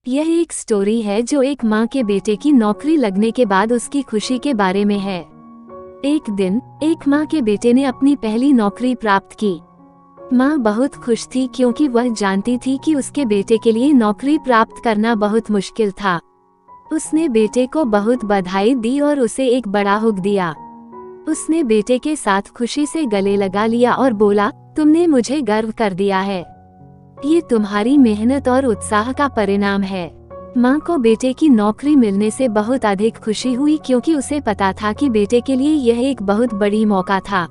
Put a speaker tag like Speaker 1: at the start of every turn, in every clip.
Speaker 1: यह एक स्टोरी है जो एक माँ के बेटे की नौकरी लगने के बाद उसकी खुशी के बारे में है। एक दिन एक माँ के बेटे ने अपनी पहली नौकरी प्राप्त की। माँ बहुत खुश थी क्योंकि वह जानती थी कि उसके बेटे के लिए नौकरी प्राप्त करना बहुत मुश्किल था। उसने बेटे को बहुत बधाई दी और उसे एक बड़ा हुक दिया। उसने बेटे के साथ खुशी से गले लगा लिया और बोला, तुमने मुझे गर्व कर दिया है। ये तुम्हारी मेहनत और उत्साह का परिणाम है। माँ को बेटे की नौकरी मिलने से बहुत अधिक खुशी हुई क्योंकि उसे पता था कि बेटे के लिए यह एक बहुत बड़ी मौका था।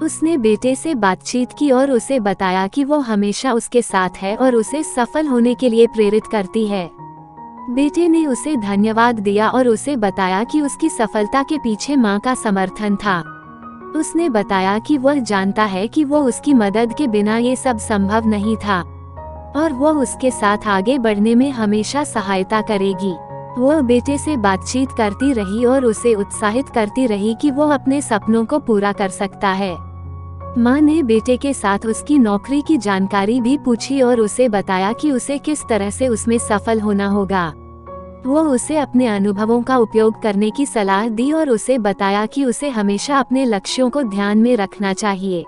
Speaker 1: उसने बेटे से बातचीत की और उसे बताया कि वो हमेशा उसके साथ है और उसे सफल होने के लिए प्रेरित करती है। बेटे ने उसे धन्यवाद दिया और उसे बताया कि उसकी सफलता के पीछे माँ का समर्थन था। उसने बताया कि वह जानता है कि वो उसकी मदद के बिना ये सब संभव नहीं था और वो उसके साथ आगे बढ़ने में हमेशा सहायता करेगी। वह बेटे से बातचीत करती रही और उसे उत्साहित करती रही कि वो अपने सपनों को पूरा कर सकता है। माँ ने बेटे के साथ उसकी नौकरी की जानकारी भी पूछी और उसे बताया कि उसे किस तरह से उसमें सफल होना होगा। वो उसे अपने अनुभवों का उपयोग करने की सलाह दी और उसे बताया कि उसे हमेशा अपने लक्ष्यों को ध्यान में रखना चाहिए।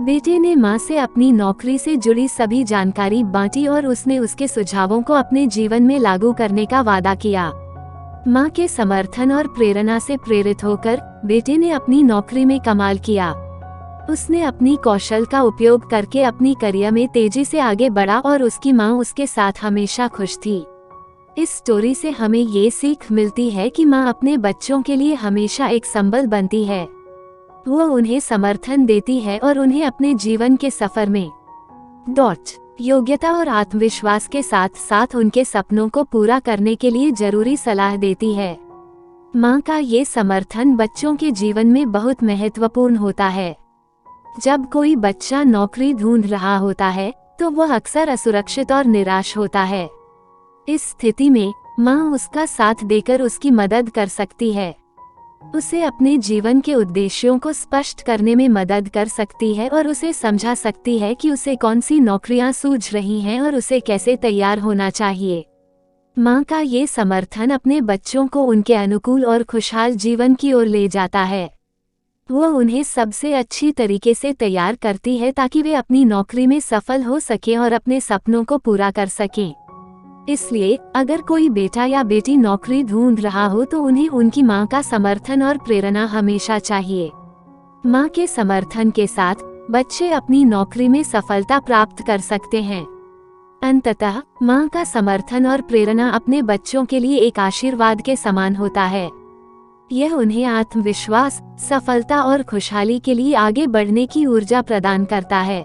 Speaker 1: बेटे ने माँ से अपनी नौकरी से जुड़ी सभी जानकारी बांटी और उसने उसके सुझावों को अपने जीवन में लागू करने का वादा किया। माँ के समर्थन और प्रेरणा से प्रेरित होकर बेटे ने अपनी नौकरी में कमाल किया। उसने अपनी कौशल का उपयोग करके अपनी करियर में तेजी से आगे बढ़ा और उसकी माँ उसके साथ हमेशा खुश थी। इस स्टोरी से हमें ये सीख मिलती है कि माँ अपने बच्चों के लिए हमेशा एक संबल बनती है। वो उन्हें समर्थन देती है और उन्हें अपने जीवन के सफर में योग्यता और आत्मविश्वास के साथ साथ उनके सपनों को पूरा करने के लिए जरूरी सलाह देती है। माँ का ये समर्थन बच्चों के जीवन में बहुत महत्वपूर्ण होता है। जब कोई बच्चा नौकरी ढूंढ रहा होता है तो वह अक्सर असुरक्षित और निराश होता है। इस स्थिति में माँ उसका साथ देकर उसकी मदद कर सकती है। उसे अपने जीवन के उद्देश्यों को स्पष्ट करने में मदद कर सकती है और उसे समझा सकती है कि उसे कौन सी नौकरियां सूझ रही हैं और उसे कैसे तैयार होना चाहिए। माँ का ये समर्थन अपने बच्चों को उनके अनुकूल और खुशहाल जीवन की ओर ले जाता है। वो उन्हें सबसे अच्छी तरीके से तैयार करती है ताकि वे अपनी नौकरी में सफल हो सकें और अपने सपनों को पूरा कर सकें। इसलिए अगर कोई बेटा या बेटी नौकरी ढूंढ रहा हो तो उन्हें उनकी माँ का समर्थन और प्रेरणा हमेशा चाहिए। माँ के समर्थन के साथ बच्चे अपनी नौकरी में सफलता प्राप्त कर सकते हैं। अंततः माँ का समर्थन और प्रेरणा अपने बच्चों के लिए एक आशीर्वाद के समान होता है। यह उन्हें आत्मविश्वास, सफलता और खुशहाली के लिए आगे बढ़ने की ऊर्जा प्रदान करता है।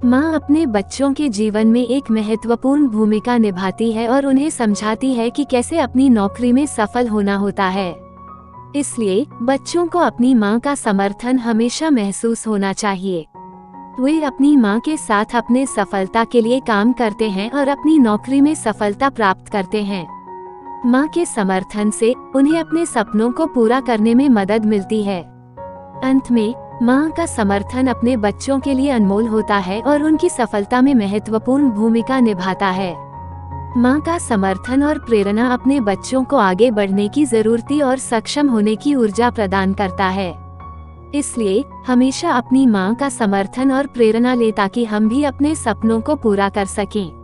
Speaker 1: माँ अपने बच्चों के जीवन में एक महत्वपूर्ण भूमिका निभाती है और उन्हें समझाती है कि कैसे अपनी नौकरी में सफल होना होता है। इसलिए बच्चों को अपनी माँ का समर्थन हमेशा महसूस होना चाहिए। वे अपनी माँ के साथ अपने सफलता के लिए काम करते हैं और अपनी नौकरी में सफलता प्राप्त करते हैं। माँ के समर्थन से उन्हें अपने सपनों को पूरा करने में मदद मिलती है। अंत में माँ का समर्थन अपने बच्चों के लिए अनमोल होता है और उनकी सफलता में महत्वपूर्ण भूमिका निभाता है। माँ का समर्थन और प्रेरणा अपने बच्चों को आगे बढ़ने की जरूरती और सक्षम होने की ऊर्जा प्रदान करता है। इसलिए हमेशा अपनी माँ का समर्थन और प्रेरणा लें ताकि हम भी अपने सपनों को पूरा कर सकें।